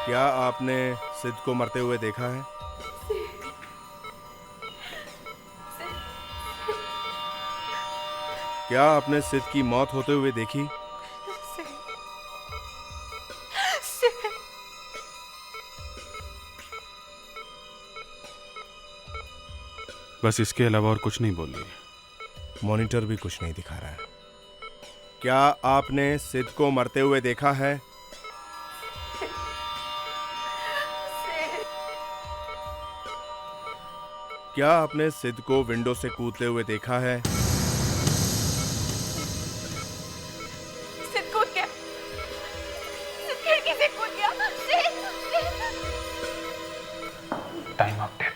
क्या आपने सिद्ध को मरते हुए देखा है? क्या आपने सिद्ध की मौत होते हुए देखी? बस इसके अलावा और कुछ नहीं बोल रही। मॉनिटर भी कुछ नहीं दिखा रहा है। क्या आपने सिद्ध को मरते हुए देखा है? क्या आपने सिद्ध को विंडो से कूदते हुए देखा है? सिद्ध कूद गया। सिद्ध खिड़की से कूद गया। Time of death.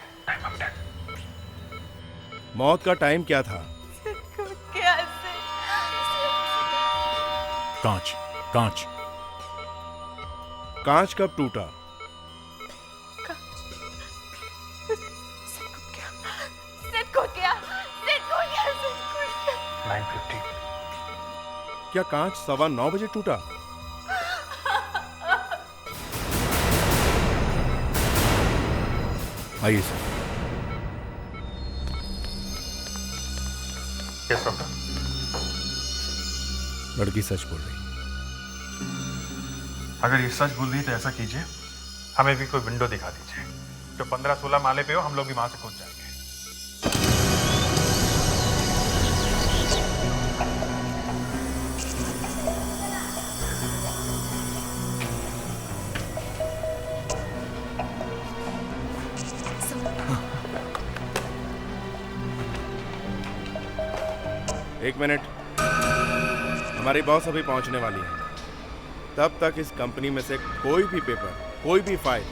मौत का टाइम क्या था? सिद्ध कूद गया। कांच कांच कांच कब टूटा? सिद्ध कूद गया। 9:50। क्या कांच 9:15 बजे टूटा? आइए सर। Yes doctor. लड़की सच बोल रही। अगर ये सच बोल रही तो ऐसा कीजिए, हमें भी कोई विंडो दिखा दीजिए। जो 15-16 माले पे हो, हम लोग भी वहां से कूद जाएंगे। एक मिनट, हमारी बॉस अभी पहुंचने वाली है। तब तक इस कंपनी में से कोई भी पेपर, कोई भी फाइल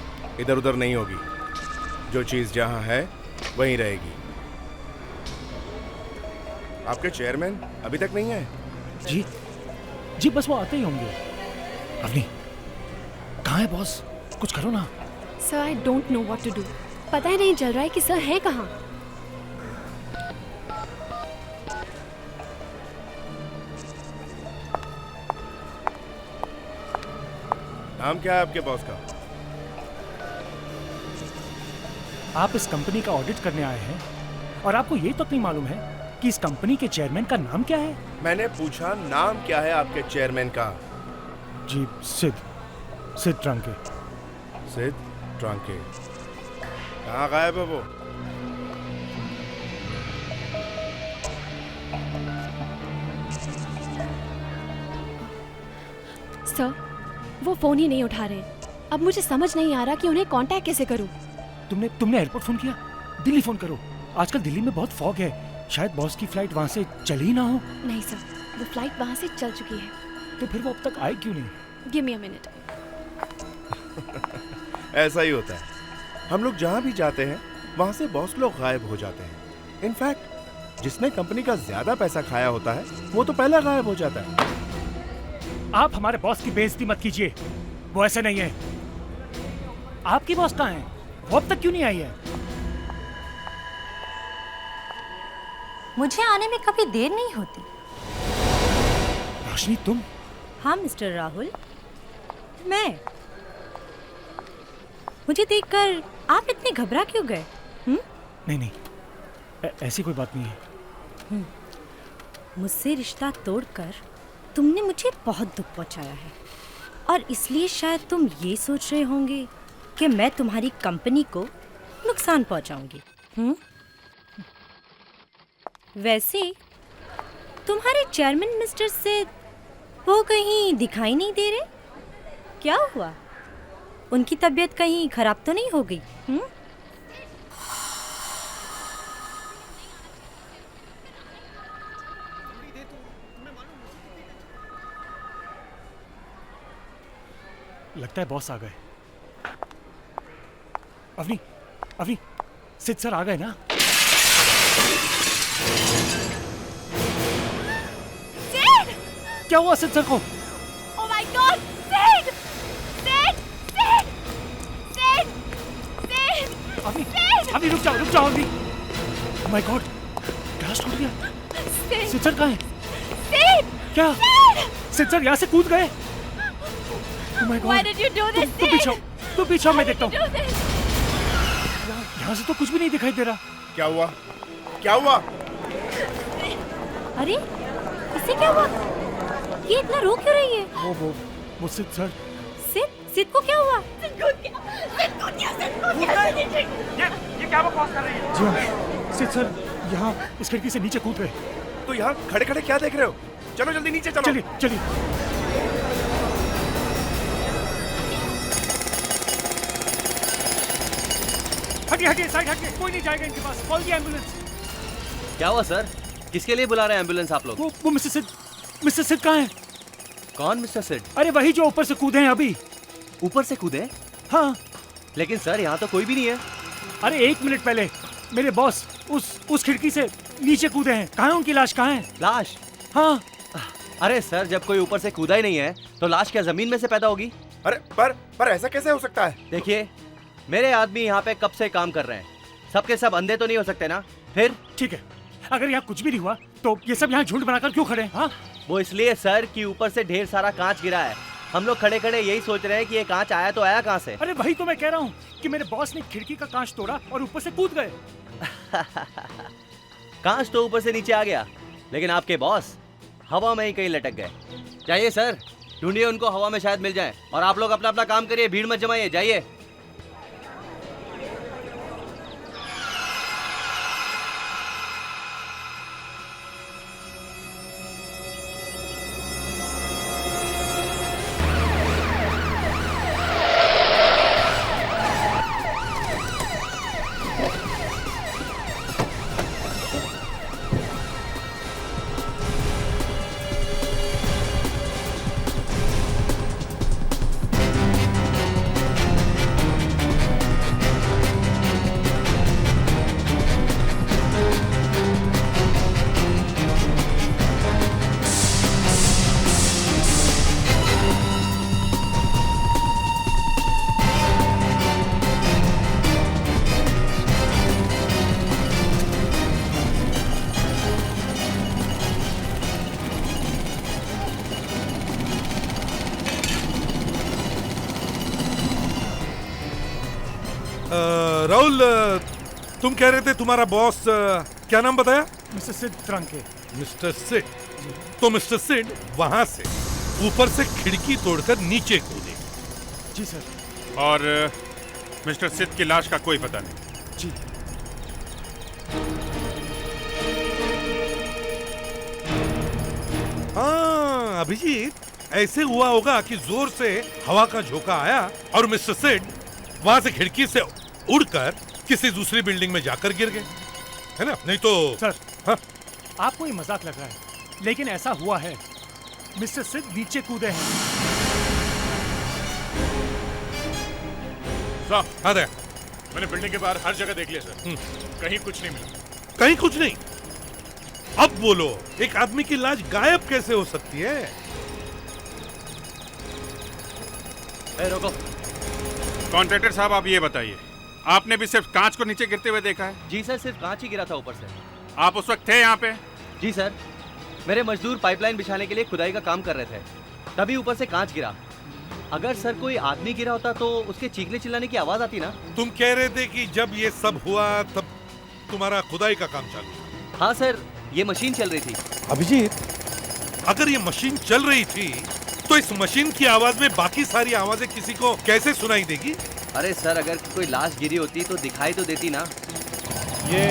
इधर उधर नहीं होगी। जो चीज जहां है वहीं रहेगी। आपके चेयरमैन अभी तक नहीं आए? जी जी, बस वो आते ही होंगे। अवनी, कहाँ है बॉस? कुछ करो ना। Sir, I don't know what to do. पता ही नहीं चल रहा है कि सर है कहाँ। नाम क्या है आपके बॉस का? आप इस कंपनी का ऑडिट करने आए हैं और आपको ये तक नहीं मालूम है कि इस कंपनी के चेयरमैन का नाम क्या है? मैंने पूछा नाम क्या है आपके चेयरमैन का? जी, सिद्ध ट्रंके। सिद्ध ट्रंके। कहाँ गायब है वो? सर, वो फोन ही नहीं उठा रहे। अब मुझे समझ नहीं आ रहा कि उन्हें कांटेक्ट कैसे करूं। तुमने एयरपोर्ट फोन किया? दिल्ली फोन करो। आजकल दिल्ली में बहुत फॉग है, शायद बॉस की फ्लाइट वहां से चली ही ना हो। नहीं सर, वो फ्लाइट वहां से चल चुकी है। तो फिर वो अब तक आए क्यों नहीं? Give me a minute. ऐसा ही होता है। हम लोग जहाँ भी जाते हैं वहां से बॉस लोग गायब हो जाते हैं। इनफैक्ट जिसने कंपनी का ज्यादा पैसा खाया होता है वो तो पहले गायब हो जाता है। आप हमारे बॉस की बेइज्जती मत कीजिए, वो ऐसे नहीं है। आपकी बॉस कहाँ है? वो अब तक क्यों नहीं आई है? मुझे आने में कभी देर नहीं होती। रोशनी, तुम? हाँ मिस्टर राहुल, मैं। मुझे देखकर आप इतने घबरा क्यों गए? नहीं, ऐसी कोई बात नहीं है। मुझसे रिश्ता तोड़कर तुमने मुझे बहुत दुख पहुंचाया है और इसलिए शायद तुम ये सोच रहे होंगे कि मैं तुम्हारी कंपनी को नुकसान पहुंचाऊंगी। वैसे तुम्हारे चेयरमैन मिस्टर सिद्ध वो कहीं दिखाई नहीं दे रहे? क्या हुआ? उनकी तबीयत कहीं खराब तो नहीं हो गई? लगता है बॉस आ गए। अवनी, सिद्ध सर आ गए ना? सिद्ध! क्या हुआ सिद्ध सर को? Oh my God! सिद्ध! अवनी रुक जाओ Avni. Oh my God, blast हो गया। सिद्ध सर कहाँ है? क्या सिद्ध सर यहाँ से कूद गए? Oh my God. Why did you do this, तुम पीछे Sid? आओ, तू पीछे, मैं देखता हूँ। यहाँ से तो कुछ भी नहीं दिखाई दे रहा। क्या हुआ? क्या हुआ? अरे इससे क्या हुआ? ये इतना रो क्यों रही है? वो सिद्ध सर। सिद्ध को क्या हुआ? ये क्या बकवास कर रही है? जी हाँ, सिद्ध सर यहाँ इस खिड़की से नीचे कूद गए। तो यहाँ खड़े खड़े क्या देख रहे हो? चलो जल्दी नीचे चलो। चलिए चलिए। हटिए हटिए, साइड हटिए, कोई नहीं जाएगा इनके पास। कॉल दी एम्बुलेंस। क्या हुआ सर? किसके लिए बुला रहे हैं एम्बुलेंस आप लोग? वो मिस्टर सिद्ध कहाँ हैं? कौन मिस्टर सिड? अरे वही जो ऊपर से कूदे हैं अभी। ऊपर से कूदे? हाँ। लेकिन सर यहाँ तो कोई भी नहीं है। अरे 1 मिनट पहले मेरे बॉस उस खिड़की से नीचे कूदे हैं। कहाँ है उनकी लाश? कहाँ है लाश? हाँ। अरे सर, जब कोई ऊपर से कूदा ही नहीं है तो लाश क्या जमीन में से पैदा होगी? अरे पर ऐसा कैसे हो सकता है? देखिए, मेरे आदमी यहाँ पे कब से काम कर रहे हैं। सबके सब अंधे तो नहीं हो सकते ना। फिर ठीक है, अगर यहाँ कुछ भी नहीं हुआ तो ये सब यहाँ झुंड बनाकर क्यों खड़े हैं? हाँ? वो इसलिए सर कि ऊपर से ढेर सारा कांच गिरा है। हम लोग खड़े खड़े यही सोच रहे हैं कि ये कांच आया तो आया कहाँ से। अरे वही तो मैं कह रहा हूँ कि मेरे बॉस ने खिड़की का कांच तोड़ा और ऊपर से कूद गए। कांच तो ऊपर से नीचे आ गया, लेकिन आपके बॉस हवा में ही कहीं लटक गए। जाइए सर, ढूंढिए उनको, हवा में शायद मिल जाए। और आप लोग अपना अपना काम करिए, भीड़ मत जमाइए। जाइए। राहुल, तुम कह रहे थे तुम्हारा बॉस क्या नाम बताया? मिस्टर सिद्ध ट्रंके। मिस्टर सिड। तो मिस्टर सिड वहां से ऊपर से खिड़की तोड़कर नीचे कूदे। जी सर। और मिस्टर सिद्ध की लाश का कोई पता नहीं। जी। हाँ अभिजीत, ऐसे हुआ होगा कि जोर से हवा का झोंका आया और मिस्टर सिड वहां से खिड़की से उड़कर किसी दूसरी बिल्डिंग में जाकर गिर गए, है ना? नहीं तो सर, हाँ? आपको ये मजाक लग रहा है, लेकिन ऐसा हुआ है। मिस्टर सिद्ध नीचे कूदे हैं। साहब, हाँ दे। मैंने बिल्डिंग के बाहर हर जगह देख लिया सर, कहीं कुछ नहीं मिला। कहीं कुछ नहीं? अब बोलो, एक आदमी की लाश गायब कैसे हो सकती है? रोको। कॉन्ट्रैक्टर साहब, आप ये बताइए, आपने भी सिर्फ कांच को नीचे गिरते हुए देखा है? जी सर, सिर्फ कांच ही गिरा था ऊपर से। आप उस वक्त थे यहाँ पे? जी सर, मेरे मजदूर पाइपलाइन बिछाने के लिए खुदाई का काम कर रहे थे, तभी ऊपर से कांच गिरा। अगर सर कोई आदमी गिरा होता तो उसके चीखने चिल्लाने की आवाज आती ना। तुम कह रहे थे कि जब ये सब हुआ तब तुम्हारा खुदाई का काम चालू था। हाँ सर, ये मशीन चल रही थी। अभिजीत, अगर ये मशीन चल रही थी तो इस मशीन की आवाज में बाकी सारी आवाजें किसी को कैसे सुनाई देगी? अरे सर, अगर कोई लाश गिरी होती तो दिखाई तो देती ना। ये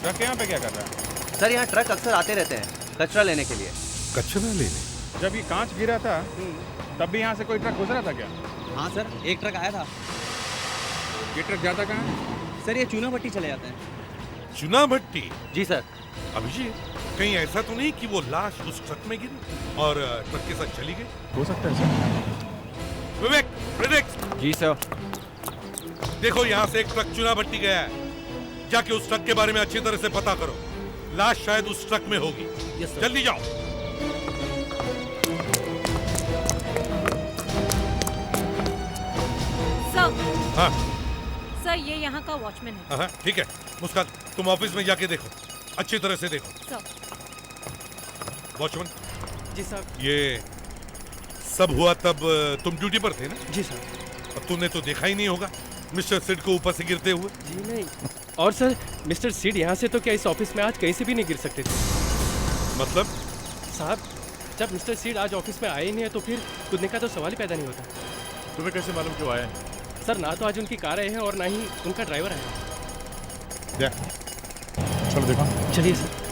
ट्रक यहाँ पे क्या कर रहा है? सर, यहाँ ट्रक अक्सर आते रहते हैं कचरा लेने के लिए। कचरा लेने? जब ये कांच गिरा था तब भी यहाँ से कोई ट्रक गुजरा था क्या? हाँ सर, एक ट्रक आया था। ये ट्रक जाता कहाँ है? सर, ये चूना भट्टी चले जाते हैं। चुना भट्टी? जी सर। अभिजीत, कहीं ऐसा तो नहीं कि वो लाश उस ट्रक में गिरी और ट्रक के साथ चली गई? हो सकता है सर। विवेक, प्रेडिक्ट। जी सर। देखो, यहाँ से एक ट्रक चुना भट्टी गया है, जाके उस ट्रक के बारे में अच्छी तरह से पता करो। लाश शायद उस ट्रक में होगी। जल्दी जाओ। सर, हाँ सर ये यहाँ का वॉचमैन है। हाँ, ठीक है। मुस्कान, तुम ऑफिस में जाके देखो, अच्छी तरह से देखो। सर। वॉचमैन। जी सर। ये सब हुआ तब तुम ड्यूटी पर थे ना? जी सर। और तूने तो देखा ही नहीं होगा मिस्टर सिड को ऊपर से गिरते हुए। जी नहीं। और सर मिस्टर सीड यहाँ से तो क्या इस ऑफिस में आज कहीं से भी नहीं गिर सकते थे। मतलब? साहब जब मिस्टर सीड आज ऑफिस में आए ही नहीं है तो फिर कूदने का तो सवाल ही पैदा नहीं होता। तुम्हें कैसे मालूम क्यों आया? सर ना तो आज उनकी कार आई है और ना ही उनका ड्राइवर आया है। चलो देखो। चलिए सर।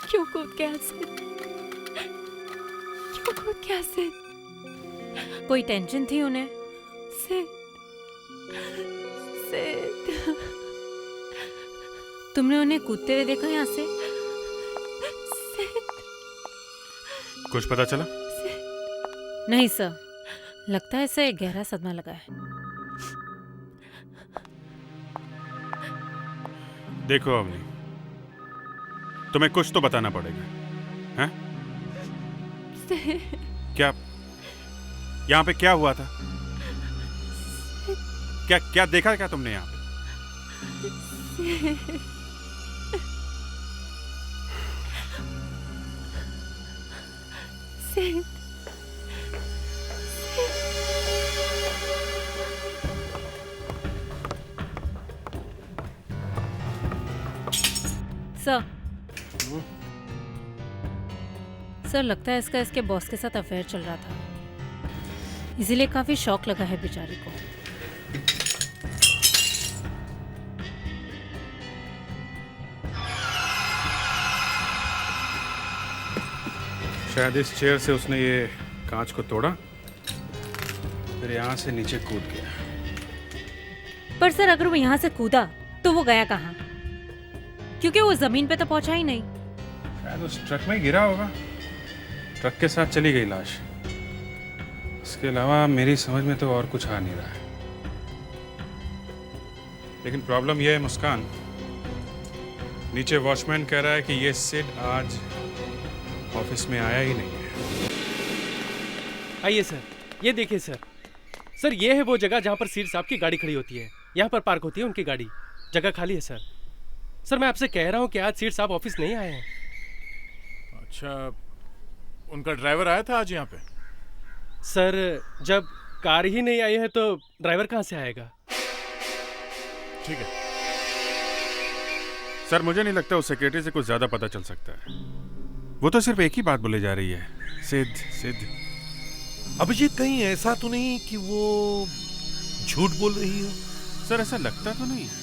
क्यों कूद गया सिड? क्यों कूद गया सिड? कोई टेंशन थी उन्हें? सिड सिड तुमने उन्हें कूदते हुए देखा यहाँ से? सिड कुछ पता चला? नहीं सर, लगता है इसे गहरा सदमा लगा है। देखो अवनी, तुम्हें कुछ तो बताना पड़ेगा, हैं? क्या यहाँ पे क्या हुआ था? क्या क्या देखा क्या तुमने यहाँ पे? सिड सर लगता है इसका इसके बॉस के साथ अफेयर चल रहा था, इसीलिए काफी शौक लगा है बेचारी को। शायद इस चेयर से उसने ये कांच को तोड़ा, फिर यहाँ से नीचे कूद गया। पर सर अगर वो यहाँ से कूदा तो वो गया कहाँ? क्योंकि वो जमीन पे तो पहुंचा ही नहीं। शायद उस ट्रक में गिरा होगा, ट्रक के साथ चली गई लाश। इसके अलावा मेरी समझ में तो और कुछ आ नहीं रहा है। लेकिन प्रॉब्लम यह है मुस्कान, नीचे वॉचमैन कह रहा है कि ये सिड आज ऑफिस में आया ही नहीं है। आइए सर, ये देखिए सर। सर ये है वो जगह जहाँ पर सीड साहब की गाड़ी खड़ी होती है। यहाँ पर पार्क होती है उनकी गाड़ी। जगह खाली है सर। सर मैं आपसे कह रहा हूँ कि आज सीड साहब ऑफिस नहीं आए हैं। अच्छा, उनका ड्राइवर आया था आज यहाँ पे? सर जब कार ही नहीं आई है तो ड्राइवर कहाँ से आएगा? ठीक है। सर मुझे नहीं लगता उस सेक्रेटरी से कुछ ज्यादा पता चल सकता है। वो तो सिर्फ एक ही बात बोले जा रही है, सिड सिड। अभिजीत कहीं ऐसा तो नहीं कि वो झूठ बोल रही हो? सर ऐसा लगता तो नहीं है।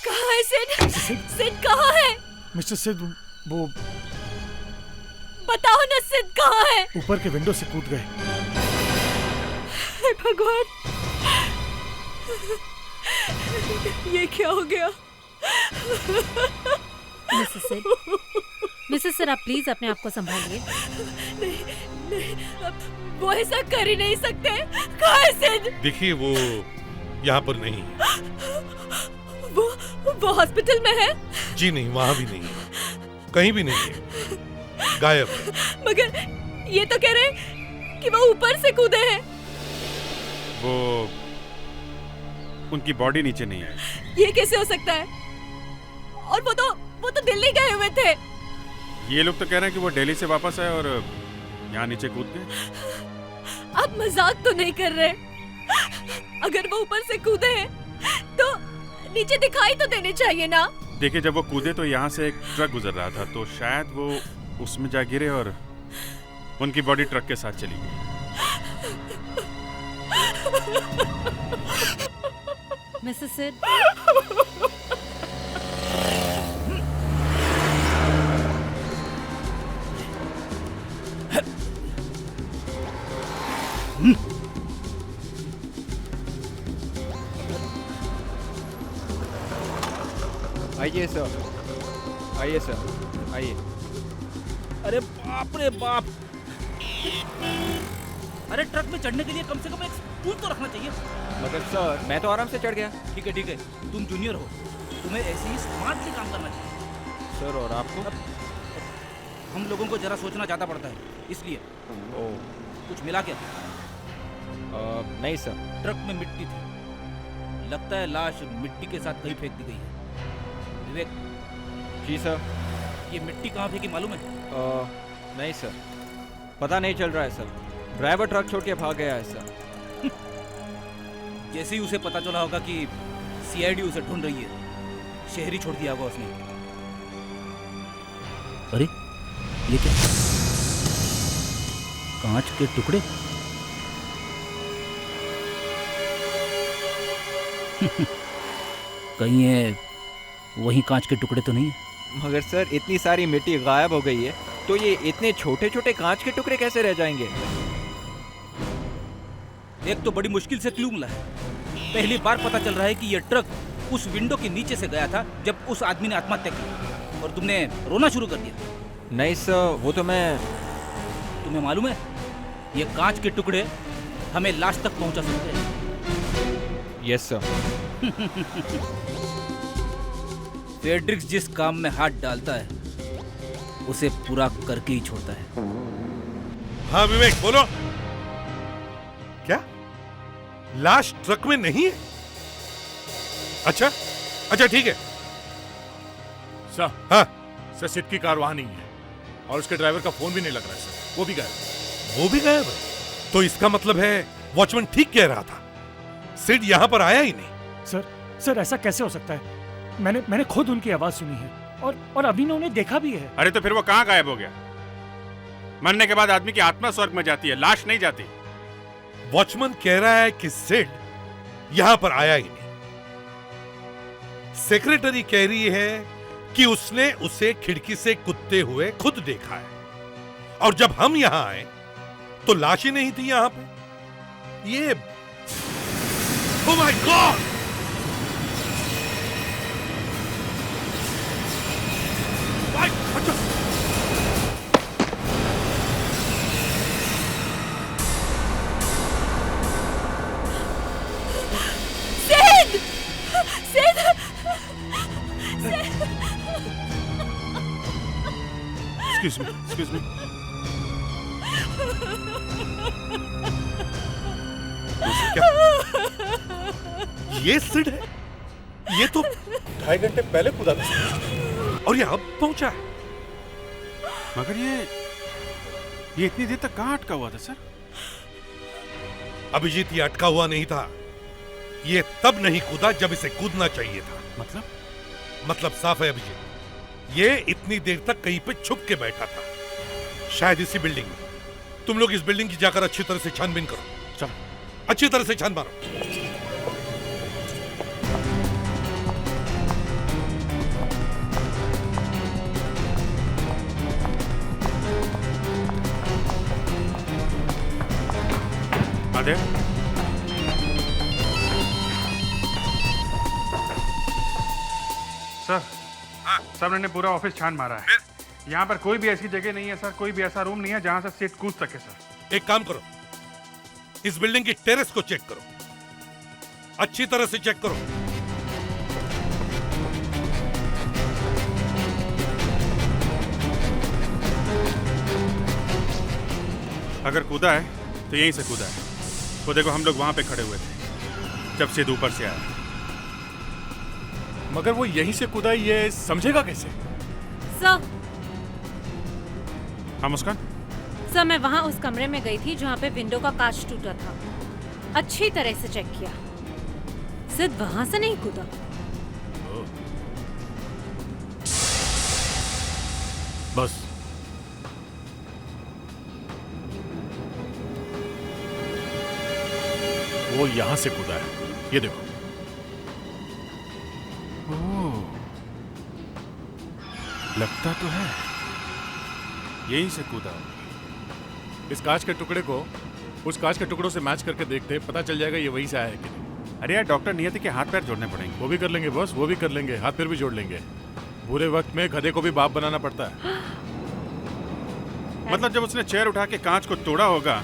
कहाँ है सिड? सिड कहाँ है? मिस्टर सिड वो बताओ ना, सिड कहाँ है? ऊपर के विंडो से कूद गए। हे भगवान, ये क्या हो गया? मिसेस सिड आप प्लीज अपने आप को संभालिए। नहीं, अब वो ऐसा कर ही नहीं सकते। कहाँ है सिड? देखिए वो यहाँ पर नहीं है। वो हॉस्पिटल में है? जी नहीं, वहाँ भी नहीं है, कहीं भी नहीं है, गायब है। मगर ये तो कह रहे कि वो ऊपर से कूदे हैं। वो उनकी बॉडी नीचे नहीं आई। ये कैसे हो सकता है? और वो तो दिल्ली गए हुए थे। ये लोग तो कह रहे हैं कि वो दिल्ली से वापस आए और यहाँ नीचे कूद गए। आप मजाक तो नहीं कर रहे? अगर वो ऊपर से कूदे हैं तो नीचे दिखाई तो देने चाहिए ना। देखिए जब वो कूदे तो यहाँ से एक ट्रक गुजर रहा था, तो शायद वो उसमें जा गिरे और उनकी बॉडी ट्रक के साथ चली गई। मिसेस सिड, आइए सर, आइए सर, आइए। अरे बाप रे बाप! अरे ट्रक में चढ़ने के लिए कम से कम एक स्टूल तो रखना चाहिए। मगर सर मैं तो आराम से चढ़ गया। ठीक है, तुम जूनियर हो, तुम्हें ऐसे ही स्मार्टली काम करना चाहिए। सर और आपको? हम लोगों को जरा सोचना ज़्यादा पड़ता है, इसलिए। ओह, कुछ मिला क्या? नहीं सर। ट्रक में मिट्टी थी, लगता है लाश मिट्टी के साथ कहीं फेंक दी गई है। विवेक, जी सर। ये मिट्टी कहाँ फेंकी मालूम है? नहीं सर, पता नहीं चल रहा है सर। ड्राइवर ट्रक छोड़ के भाग गया है सर। जैसे ही उसे पता चला होगा कि सीआईडी उसे ढूंढ रही है, शहरी छोड़ दिया होगा उसने। अरे ये क्या? कांच के टुकड़े? कहीं ये वही कांच के टुकड़े तो नहीं है? मगर सर इतनी सारी मिट्टी गायब हो गई है तो ये इतने छोटे छोटे कांच के टुकड़े कैसे रह जाएंगे? एक तो बड़ी मुश्किल से क्लू मिला है। पहली बार पता चल रहा है कि यह ट्रक उस विंडो के नीचे से गया था जब उस आदमी ने आत्महत्या की, और तुमने रोना शुरू कर दिया। नहीं सर, वो तो मैं... तुम्हें मालूम है ये कांच के टुकड़े हमें लाश तक पहुंचा सकते हैं। Yes sir. फेड्रिक्स जिस काम में हाथ डालता है उसे पूरा करके ही छोड़ता है। हाँ विवेक बोलो। क्या लाश ट्रक में नहीं है? अच्छा अच्छा ठीक है सर। हाँ सर, सिट की कार वहां नहीं है और उसके ड्राइवर का फोन भी नहीं लग रहा है सर। वो भी गायब। वो भी गायब है? तो इसका मतलब है वॉचमैन ठीक कह रहा था, सिड यहाँ पर आया ही नहीं। सर ऐसा कैसे हो सकता है? मैंने खुद उनकी आवाज सुनी है और अभी ने उन्हें देखा भी है। अरे तो फिर वो कहाँ गायब हो गया? मरने के बाद आदमी की आत्मा स्वर्ग में जाती है, लाश नहीं जाती। वॉचमैन कह रहा है कि सिड यहां पर आया ही नहीं। सेक्रेटरी कह रही है कि उसने उसे खिड़की से कूदते हुए खुद देखा है, और जब हम यहां आए तो लाश ही नहीं थी यहां पे। ये ओह माय गॉड! Excuse me. क्या ये सिड है? ये तो 2.5 घंटे पहले कूदा था और ये अब पहुंचा है। मगर ये इतनी देर तक कहाँ अटका हुआ था सर? अभिजीत, ये अटका हुआ नहीं था। ये तब नहीं कूदा जब इसे कूदना चाहिए था। मतलब साफ है अभिजीत, ये इतनी देर तक कहीं पे छुप के बैठा था, शायद इसी बिल्डिंग में। तुम लोग इस बिल्डिंग की जाकर अच्छी तरह से छानबीन करो। चलो अच्छी तरह से छान मारो। सर, सर मैंने पूरा ऑफिस छान मारा है। यहाँ पर कोई भी ऐसी जगह नहीं है सर, कोई भी ऐसा रूम नहीं है जहाँ से सीट कूद सके सर। एक काम करो, इस बिल्डिंग की टेरेस को चेक करो, अच्छी तरह से चेक करो। अगर कूदा है तो यहीं से कूदा है। वो देखो, हम लोग वहां पे खड़े हुए थे जब सिद्ध ऊपर से आया। मगर वो यहीं से कूदा, ये समझेगा कैसे? सर, हाँ मुस्कान? सर मैं वहाँ उस कमरे में गई थी जहाँ पे विंडो का कांच टूटा था। अच्छी तरह से चेक किया, सिद्ध वहाँ से नहीं कूदा। बस वो यहां से कूदा है, ये देखो। लगता तो है यहीं से कूदा। इस कांच के टुकड़े को उस कांच के टुकड़ों से मैच करके देखते, पता चल जाएगा ये वहीं से आया है कि नहीं। अरे यार, डॉक्टर नियति के हाथ पैर जोड़ने पड़ेंगे। वो भी कर लेंगे बॉस, वो भी कर लेंगे, हाथ पैर भी जोड़ लेंगे। बुरे वक्त में गधे को भी बाप बनाना पड़ता है। मतलब जब उसने चेयर उठा के कांच को तोड़ा होगा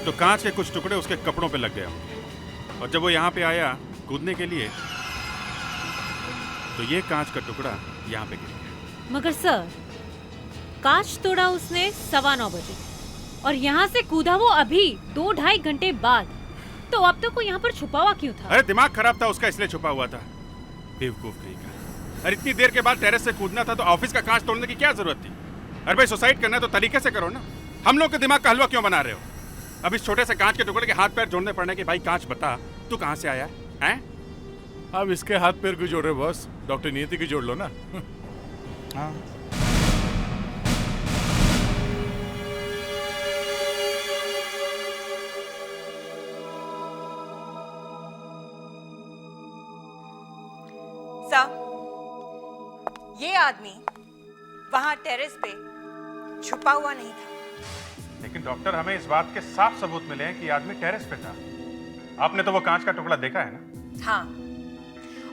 तो कांच के कुछ टुकड़े उसके कपड़ों पे लग गए होंगे, और जब वो यहाँ पे आया कूदने के लिए तो ये कांच का टुकड़ा यहाँ पे गिर गया। मगर सर, कांच तोड़ा उसने 9:15 बजे, और यहाँ से कूदा वो अभी 2-2.5 घंटे बाद। तो अब तक वो यहाँ पर छुपा हुआ क्यों था? अरे दिमाग खराब था उसका, इसलिए छुपा हुआ था। बेवकूफ कहीं का। अरे इतनी देर के बाद टेरेस से कूदना था तो ऑफिस का कांच तोड़ने की क्या जरूरत थी? अरे भाई सुसाइड करना है तो तरीके से करो ना। हम लोग के दिमाग का हलवा क्यों बना रहे हो? अब इस छोटे से कांच के टुकड़े के हाथ पैर जोड़ने पड़ने कि भाई कांच बता तू कहाँ से आया है? अब इसके हाथ पैर क्यों जोड़ रहे हो बॉस? डॉक्टर नियति की जोड़ लो ना। हाँ। ये आदमी वहां टेरेस पे छुपा हुआ नहीं था। लेकिन डॉक्टर हमें इस बात के साफ सबूत मिले हैं कि आदमी टेरेस पे था। आपने तो वो कांच का टुकड़ा देखा है ना? हाँ,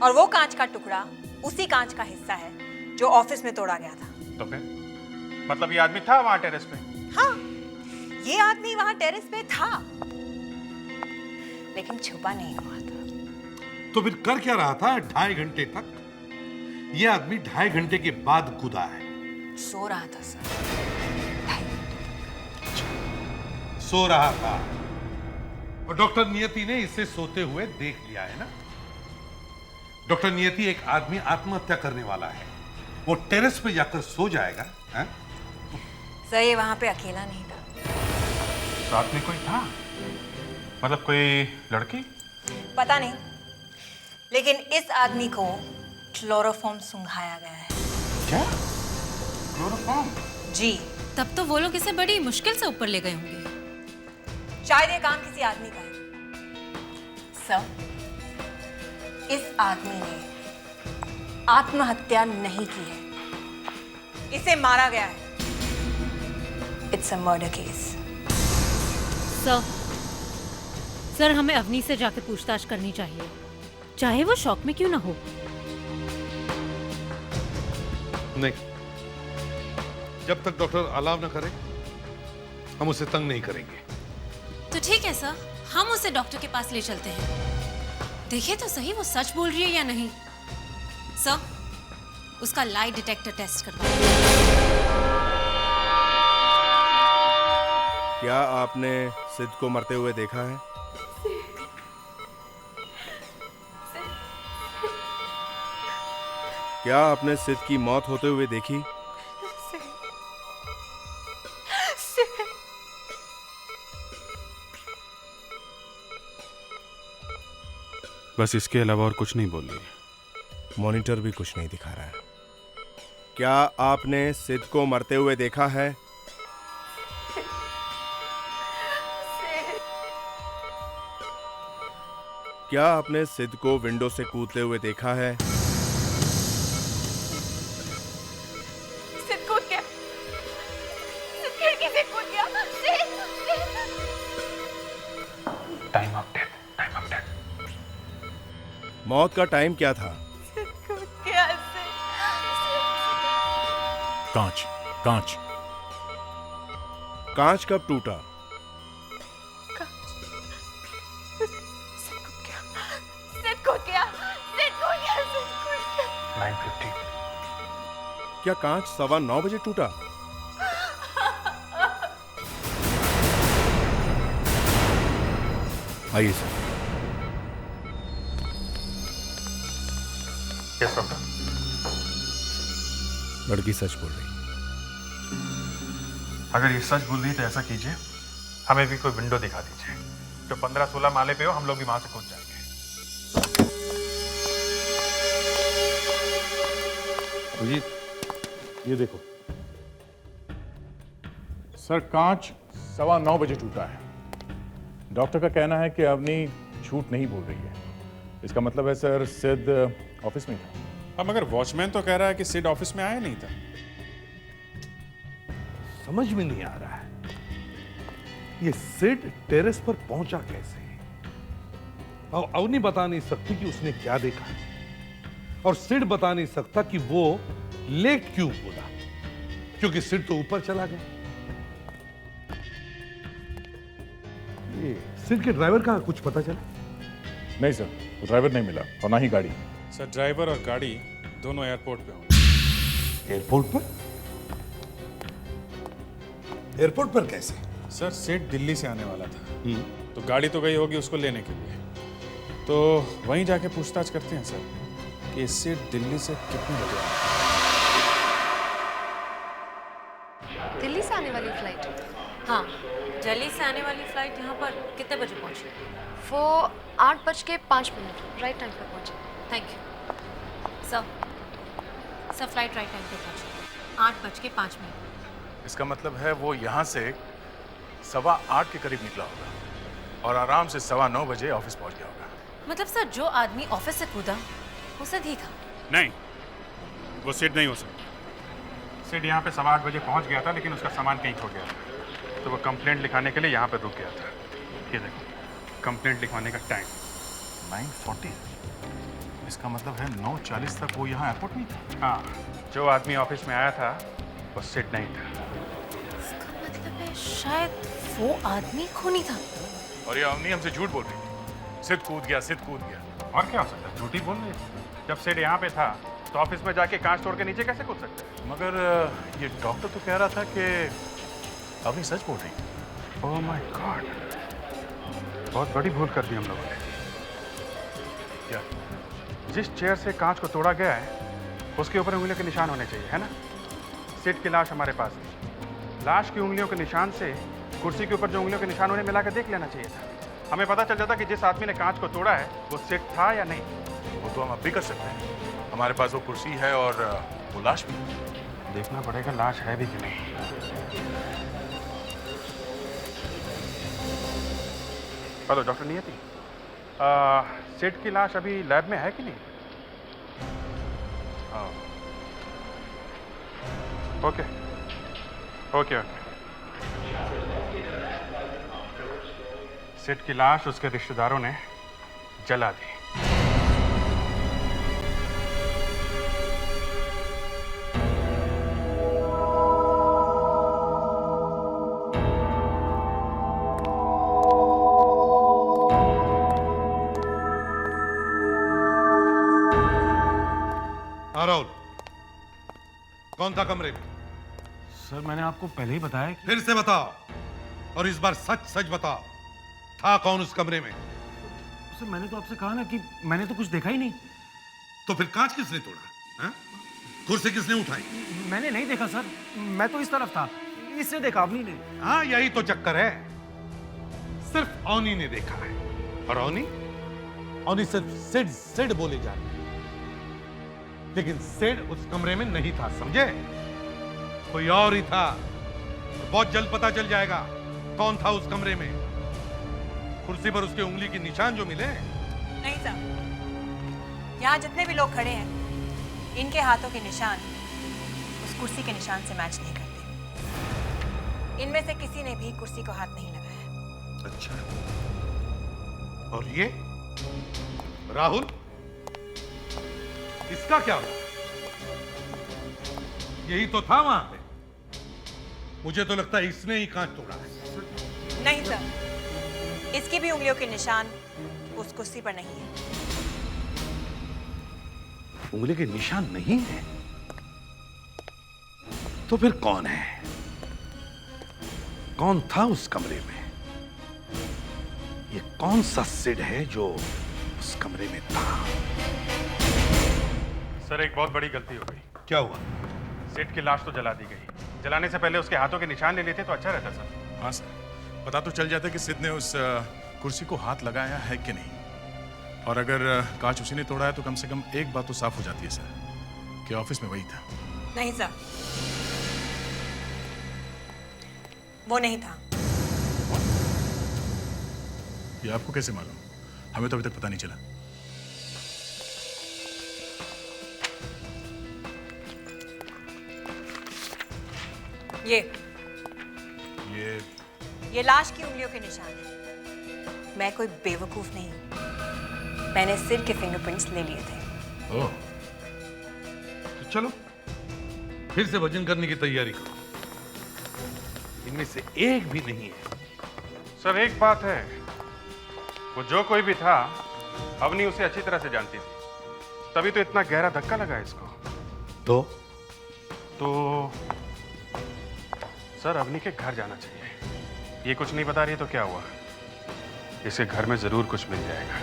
और वो कांच का टुकड़ा उसी कांच का हिस्सा है जो ऑफिस में तोड़ा गया था। तो फिर मतलब ये आदमी था वहां टेरेस पे? हाँ, ये आदमी वहां टेरेस पे था, लेकिन छुपा नहीं हुआ था। तो फिर कर क्या रहा था 2.5 घंटे तक? ये आदमी 2.5 घंटे के बाद कूदा है। सो रहा था सर। सो रहा था और डॉक्टर नियति ने इसे सोते हुए देख लिया है ना? डॉक्टर नियति, एक आदमी आत्महत्या करने वाला है, वो टेरेस पे जाकर सो जाएगा? है? सर ये वहां पे अकेला नहीं था। साथ में कोई था? मतलब कोई लड़की? पता नहीं, लेकिन इस आदमी को क्लोरोफॉर्म सुंघाया गया है। क्या? क्लोरोफॉर्म? जी। तब तो वो लोग इसे बड़ी मुश्किल से ऊपर ले गए होंगे। शायद ये काम किसी आदमी का है। सर, इस आदमी ने आत्महत्या नहीं की है, इसे मारा गया है। It's a murder case. Sir हमें अवनी से जाकर पूछताछ करनी चाहिए, चाहे वो शौक में क्यों ना हो। नहीं, जब तक डॉक्टर अलाव न करे हम उसे तंग नहीं करेंगे। तो ठीक है सर, हम उसे डॉक्टर के पास ले चलते हैं। देखिए तो सही वो सच बोल रही है या नहीं। सर, उसका लाई डिटेक्टर टेस्ट करवाइए। क्या आपने सिद्ध को मरते हुए देखा है? क्या आपने सिद्ध की मौत होते हुए देखी? बस इसके अलावा और कुछ नहीं बोल रही। मॉनिटर भी कुछ नहीं दिखा रहा है। क्या आपने सिद्ध को मरते हुए देखा है? क्या आपने सिद्ध को विंडो से कूदते हुए देखा है? सिद्ध कूद गया। सिद्ध खिड़की से कूद गया। Time of death, time of death. मौत का टाइम क्या था? सिद्ध कूद गया। कांच, कांच। कांच कब टूटा? सिद्ध कूद गया। 9:50। क्या कांच 9:15 बजे टूटा? आइए सर। Yes doctor. लड़की सच बोल रही। अगर ये सच बोल रही तो ऐसा कीजिए, हमें भी कोई विंडो दिखा दीजिए जो 15-16 माले पे हो, हम लोग भी वहां से कूद जाएंगे। अभिजीत, ये देखो सर, कांच 9:15 बजे टूटा है। डॉक्टर का कहना है कि अवनी झूठ नहीं बोल रही है। इसका मतलब है सर सिद्ध ऑफिस में था। अब मगर वॉचमैन तो कह रहा है कि सिड ऑफिस में आया नहीं था। समझ में नहीं आ रहा है ये सिड टेरेस पर पहुंचा कैसे? और अवनी बता नहीं सकती कि उसने क्या देखा, और सिड बता नहीं सकता कि वो लेट क्यों कूदा, क्योंकि सिड तो ऊपर चला गया। ये सिड के ड्राइवर का कुछ पता चला? नहीं सर, ड्राइवर नहीं मिला और ना ही गाड़ी। सर ड्राइवर और गाड़ी दोनों एयरपोर्ट पे होंगे। एयरपोर्ट पर? एयरपोर्ट पर कैसे? सर सेठ दिल्ली से आने वाला था, तो गाड़ी तो गई होगी उसको लेने के लिए, तो वहीं जाके पूछताछ करते हैं सर कि सेठ दिल्ली से कितने बजे आया। दिल्ली से आने वाली फ्लाइट? हाँ, दिल्ली से आने वाली फ्लाइट यहाँ पर कितने बजे पहुँची? वो 8:05 राइट टाइम पर पहुँचे। Thank you sir. Flight right time पे पहुँची 8:05। इसका मतलब है वो यहाँ से 8:15 के करीब निकला होगा और आराम से 9:15 बजे ऑफिस पहुँच गया होगा। मतलब सर जो आदमी ऑफिस से कूदा उसे देखा? नहीं, वो सेठ नहीं हो सकता। सेठ यहाँ पे 8:15 बजे पहुँच गया था, लेकिन उसका सामान कहीं खो गया था, तो वो कंप्लेंट लिखाने के लिए यहाँ पे रुक गया था। ये देखो कंप्लेंट लिखवाने का टाइम 9:40। इसका मतलब है 9:40 तक वो यहाँ एयरपोर्ट नहीं था। हाँ, जो आदमी ऑफिस में आया था वो सेठ नहीं था। इसका मतलब है शायद वो आदमी खूनी था। और ये अवनी हमसे झूठ बोल रही थी, सिद्ध कूद गया। और क्या हो सकता है, झूठी बोल रही थी। जब सेठ यहाँ पे था तो ऑफिस में जाके कांच तोड़ के नीचे कैसे कूद सकते हैं? मगर ये डॉक्टर तो कह रहा था कि अवनी सच बोल रही। ओह माय गॉड, बहुत बड़ी भूल कर दी हम लोगों ने। क्या? जिस चेयर से कांच को तोड़ा गया है उसके ऊपर उंगलियों के निशान होने चाहिए, है ना? सेठ की लाश हमारे पास है। लाश की उंगलियों के निशान से कुर्सी के ऊपर जो उंगलियों के निशान उन्हें मिलाकर देख लेना चाहिए था। हमें पता चल जाता कि जिस आदमी ने कांच को तोड़ा है वो सेठ था या नहीं। वो तो हम अब भी कर सकते हैं, हमारे पास वो कुर्सी है और वो लाश भी। देखना पड़ेगा लाश है भी कि नहीं। हेलो डॉक्टर नियति, सेठ की लाश अभी लैब में है कि नहीं? Okay okay okay. सेठ की लाश उसके रिश्तेदारों ने जला दी। राहुल, कौन था कमरे में? सर मैंने आपको पहले ही बताया। फिर से बताओ, और इस बार सच सच बताओ, था कौन उस कमरे में? सर मैंने तो आपसे कहा ना कि मैंने तो कुछ देखा ही नहीं। तो फिर कांच किसने तोड़ा? हाँ? कुर्सी किसने उठाई? मैंने नहीं देखा सर, मैं तो इस तरफ था, इससे देखा अवनी ने। हाँ, यही तो चक्कर है, सिर्फ अवनी ने देखा है। और अवनी सिर्फ सिड बोले जा रही है, लेकिन सिड उस कमरे में नहीं था, समझे? कोई और ही था। बहुत जल्द पता चल जाएगा कौन था उस कमरे में। कुर्सी पर उसके उंगली के निशान जो मिले। नहीं सर, यहाँ जितने भी लोग खड़े हैं इनके हाथों के निशान उस कुर्सी के निशान से मैच नहीं करते। इनमें से किसी ने भी कुर्सी को हाथ नहीं लगाया। अच्छा, और ये राहुल, इसका क्या हुआ? यही तो था वहां पे। मुझे तो लगता है इसने ही कांच तोड़ा है। नहीं सर, इसकी भी उंगलियों के निशान उस कुर्सी पर नहीं है। उंगली के निशान नहीं है? तो फिर कौन है? कौन था उस कमरे में? ये कौन सा सिड है जो उस कमरे में था? सर एक बहुत बड़ी गलती हो गई। क्या हुआ? सेठ की लाश तो जला दी गई, जलाने से पहले उसके हाथों के निशान ले लेते तो अच्छा रहता सर। हाँ सर, पता तो चल जाता कि सिद्ध ने उस कुर्सी को हाथ लगाया है कि नहीं। और अगर कांच उसी ने तोड़ा है तो कम से कम एक बात तो साफ हो जाती है सर कि ऑफिस में वही था। नहीं सर, वो नहीं था। ये आपको कैसे मालूम? हमें तो अभी तक पता नहीं चला। ये लाश की उंगलियों के निशान है। मैं कोई बेवकूफ नहीं हूं। मैंने सिर के फिंगरप्रिंट्स ले लिए थे। ओह, तो चलो फिर से वजन करने की तैयारी करो। इनमें से एक भी नहीं है। सर एक बात है, वो जो कोई भी था अवनी उसे अच्छी तरह से जानती थी, तभी तो इतना गहरा धक्का लगा इसको। तो सर अवनी के घर जाना चाहिए। ये कुछ नहीं बता रही तो क्या हुआ? इसके घर में जरूर कुछ मिल जाएगा।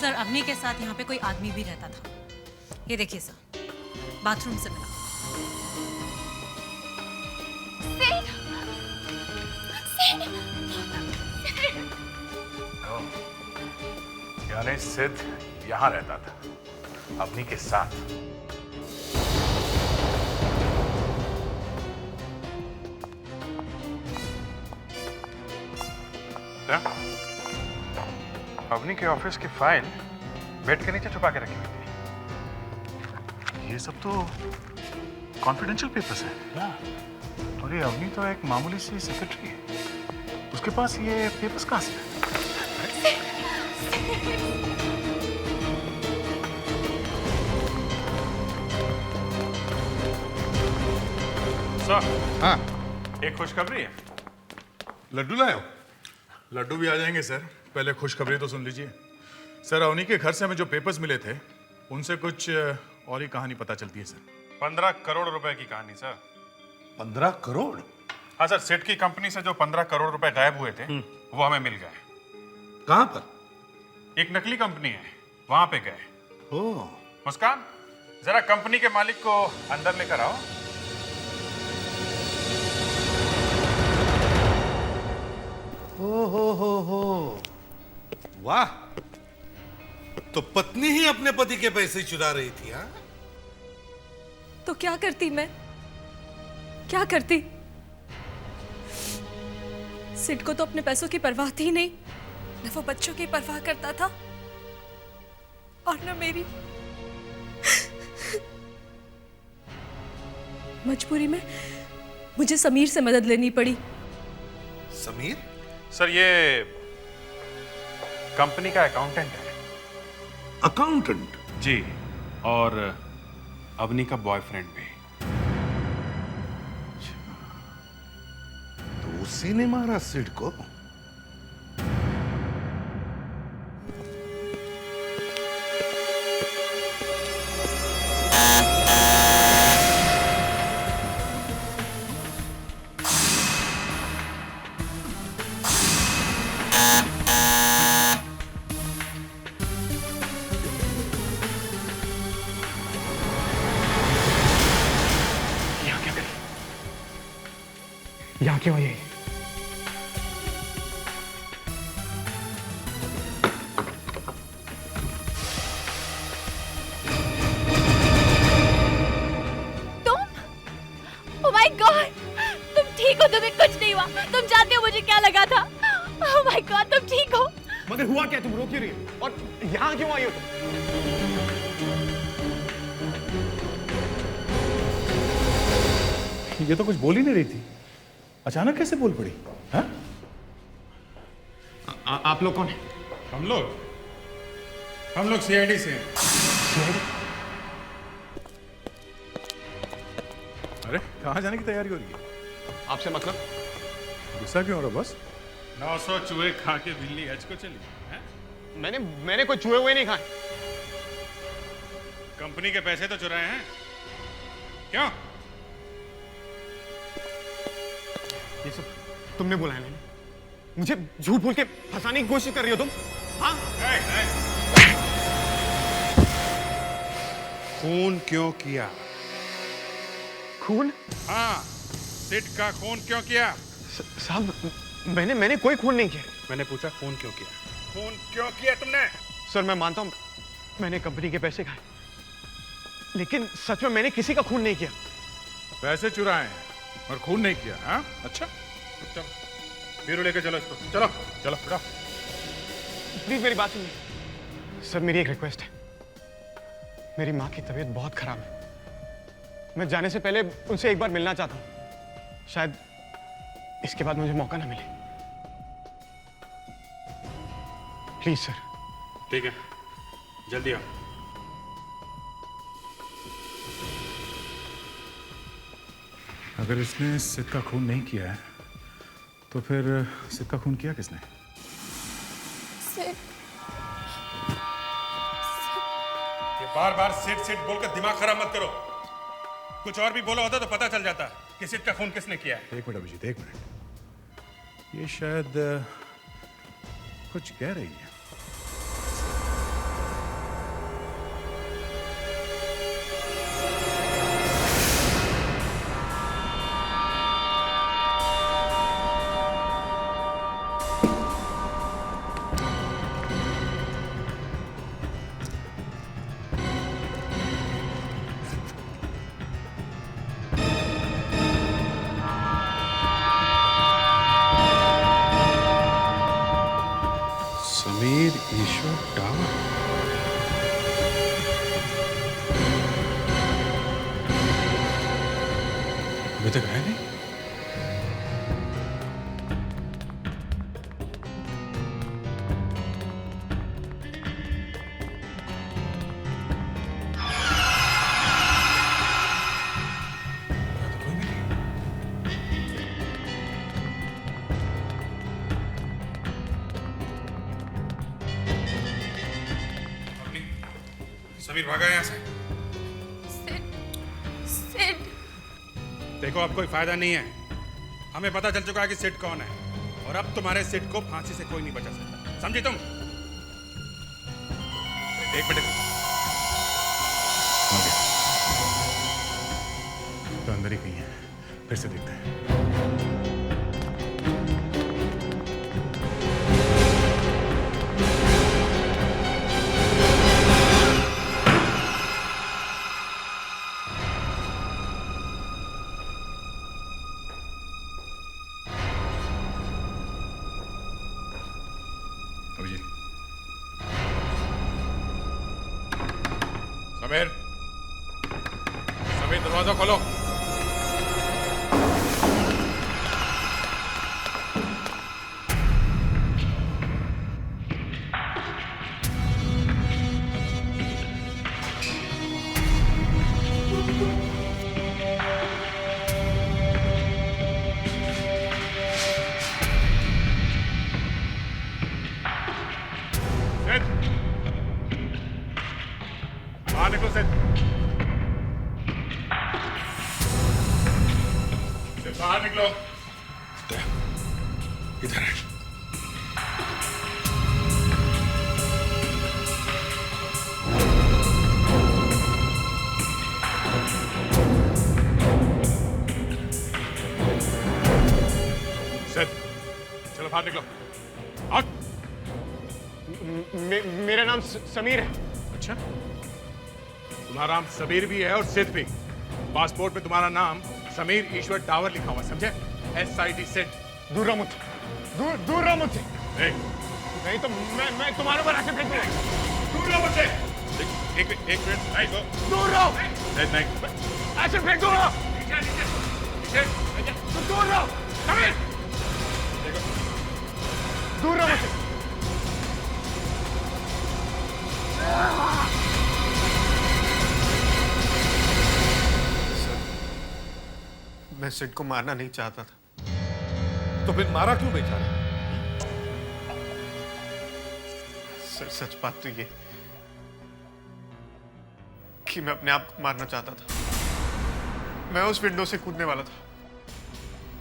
सर, अवनी के साथ यहाँ पे कोई आदमी भी रहता था। ये देखिए सर, बाथरूम से मिला। यानी सिद्ध यहाँ रहता था अवनी के साथ। क्या? अवनी के ऑफिस की फाइल बेड के नीचे छुपा के रखी हुई थी। ये सब तो कॉन्फिडेंशियल पेपर्स है। और ये अवनी तो एक मामूली सी सेक्रेटरी है, उसके पास ये पेपर्स कहाँ से? सर, हाँ, एक खुशखबरी है। लड्डू लाए हो? लड्डू भी आ जाएंगे सर, पहले खुशखबरी तो सुन लीजिए। सर, अवनी के घर से हमें जो पेपर्स मिले थे उनसे कुछ और ही कहानी पता चलती है सर। 15 करोड़ रुपए की कहानी सर। 15 करोड़? हाँ सर, सेठ की कंपनी से जो 15 करोड़ रुपए गायब हुए थे वो हमें मिल गए। कहाँ पर? एक नकली कंपनी है, वहां पे गए। ओह, मुस्कान, जरा कंपनी के मालिक को अंदर लेकर आओ। हो, वाह, तो पत्नी ही अपने पति के पैसे चुरा रही थी? हाँ, तो क्या करती मैं? क्या करती? सिड को तो अपने पैसों की परवाह थी नहीं, न वो बच्चों की परवाह करता था और न मेरी। मजबूरी में मुझे समीर से मदद लेनी पड़ी। समीर? सर, ये कंपनी का अकाउंटेंट है। अकाउंटेंट? जी, और अवनी का बॉयफ्रेंड भी। तो उसी ने मारा सिड को? यहाँ क्यों आई? तुम? Oh my God! तुम ठीक हो? तुम्हें कुछ नहीं हुआ? तुम जानते हो मुझे क्या लगा था? Oh my God! तुम ठीक हो? मगर हुआ क्या? तुम रो क्यों रही हो? और यहाँ क्यों आई हो तुम? ये तो कुछ बोल ही नहीं रही थी, अचानक कैसे बोल पड़ी? हाँ? आप लोग कौन हैं? हम लोग सीआईडी से हैं। अरे, कहाँ जाने की तैयारी हो रही है? आपसे मतलब? गुस्सा क्यों हो रहा बस? 900 चूहे खा के बिल्ली हज को चली है? मैंने कोई चूहे हुए नहीं खाए। कंपनी के पैसे तो चुराए हैं। क्यों? ये सब तुमने बुलाया नहीं? मुझे झूठ बोल के फंसाने की कोशिश कर रही हो तुम? हाँ? खून क्यों किया? खून? हाँ, सिड का खून क्यों किया? साहब, मैंने कोई खून नहीं किया। मैंने पूछा खून क्यों किया? खून क्यों किया तुमने? सर, मैं मानता हूँ मैंने कंपनी के पैसे खाए, लेकिन सच में मैंने किसी का खून नहीं किया। पैसे चुराए हैं और खून नहीं किया? हाँ, अच्छा, चलो बीरू लेके चलो इसको। चलो चलो बेटा, प्लीज मेरी बात सुनिए। सर, मेरी एक रिक्वेस्ट है। मेरी माँ की तबीयत बहुत खराब है। मैं जाने से पहले उनसे एक बार मिलना चाहता हूँ। शायद इसके बाद मुझे मौका ना मिले। Please sir. ठीक है, जल्दी आओ। अगर इसने सिद का खून नहीं किया है तो फिर सिद का खून किया किसने? सिड। ये बार बार सिड सिड बोलकर दिमाग खराब मत करो। कुछ और भी बोला होता तो पता चल जाता कि सिड का खून किसने किया है। एक मिनट अभिजीत, एक मिनट। ये शायद कुछ कह रही है। समीर ईश्वर डावर। अभी तक आया नहीं। समीर भागा यहाँ से। सिड। देखो अब कोई फायदा नहीं है। हमें पता चल चुका है कि सिड कौन है और अब तुम्हारे सिड को फांसी से कोई नहीं बचा सकता, समझी तुम? एक मिनट। तो अंदर ही कहीं है, फिर से देखते हैं। समीर, समीर दरवाजा खोलो। बाहर निकलो सिद। सिद बाहर निकलो। इधर है। सिद चलो बाहर निकलो। आउट। मेरा नाम समीर है। अच्छा, तुम्हारा नाम समीर भी है और सिद्ध भी। पासपोर्ट पे तुम्हारा नाम समीर ईश्वर डावर लिखा हुआ, समझे? SID सिद्ध। दूर रहो मुझसे, दूर रहो मुझसे। नहीं तो मैं तुम्हारे ऊपर ऐसे फेंक दूंगा। दूर रहो मुझसे। एक मिनट, नहीं तो दूर रहो। नहीं, ऐसे फेंक दूंगा। नीचे दूर रहो समीर, दूर रहो मुझसे। मैं सिड को मारना नहीं चाहता था। तो फिर मारा क्यों बेचारा? सर सच बात तो ये कि मैं अपने आप को मारना चाहता था। मैं उस विंडो से कूदने वाला था,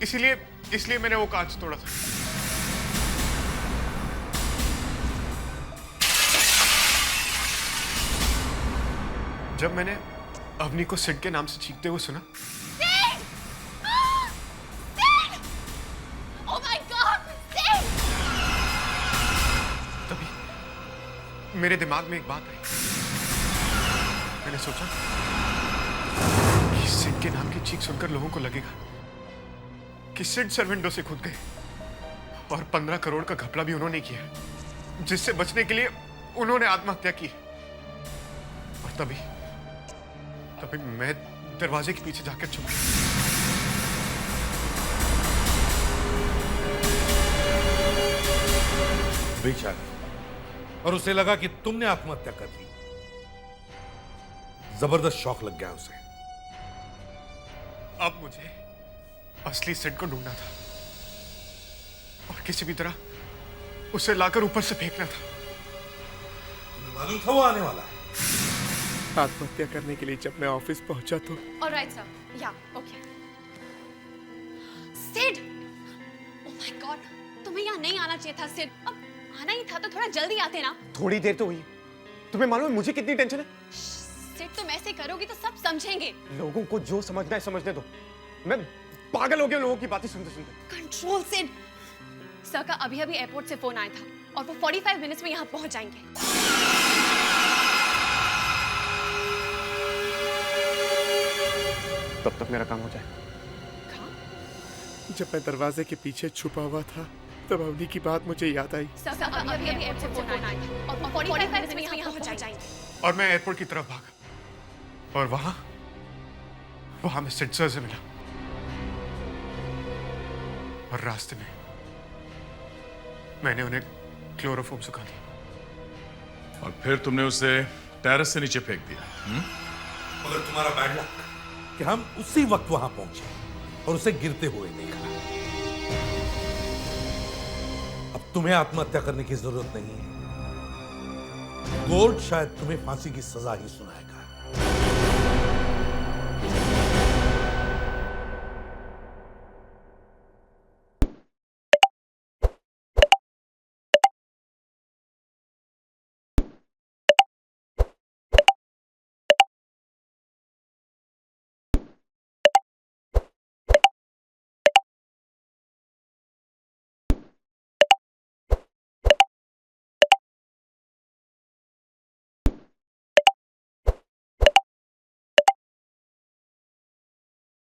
इसलिए मैंने वो कांच तोड़ा था। जब मैंने अवनी को सिड के नाम से चीखते हुए सुना, मेरे दिमाग में एक बात आई। मैंने सोचा कि सिड के नाम की चीख सुनकर लोगों को लगेगा कि सिड सर विंडो से कूद गए और 15 करोड़ का घपला भी उन्होंने किया, जिससे बचने के लिए उन्होंने आत्महत्या की। और तभी मैं दरवाजे के पीछे जाकर छुप गया। बेचारा, और उसे लगा कि तुमने आत्महत्या कर ली। जबरदस्त शौक लग गया उसे। अब मुझे असली सिड को ढूंढना था और किसी भी तरह उसे लाकर ऊपर से फेंकना था। मालूम था वो आने वाला है। आत्महत्या करने के लिए जब मैं ऑफिस पहुंचा तो ऑलराइट सर, या okay. Sid, oh my God, तुम्हें यहाँ नहीं आना चाहिए था सिड। अब आना ही था तो थोड़ा जल्दी आते ना। थोड़ी देर तो हुई, तुम्हें मालूम है मुझे कितनी टेंशन है? सिड, तुम ऐसे करोगी तो सब समझेंगे। लोगों को जो समझना है समझने दो, मैं पागल हो गया लोगों की बातें सुनते सुनते। कंट्रोल सिड। सर का अभी अभी एयरपोर्ट से फोन आया था और वो 45 मिनट्स में यहाँ पहुंच जाएंगे। तब तक मेरा काम हो जाए। जब मैं दरवाजे के पीछे छुपा हुआ था तब अवनी की बात मुझे याद आई। सर का अभी अभी एयरपोर्ट से फोन आया था और वो 45 मिनट्स में यहाँ पहुंच जाएंगे। और मैं एयरपोर्ट की तरफ भागा और वहां मैं सिड सर से मिला और रास्ते में मैंने उन्हें क्लोरोफॉर्म सुखा दी। और फिर तुमने उसे टेरेस से नीचे फेंक दिया। मगर तुम्हारा बैड लक कि हम उसी वक्त वहां पहुंचे और उसे गिरते हुए देखा। अब तुम्हें आत्महत्या करने की जरूरत नहीं है। कोर्ट शायद तुम्हें फांसी की सजा ही सुनाएगा।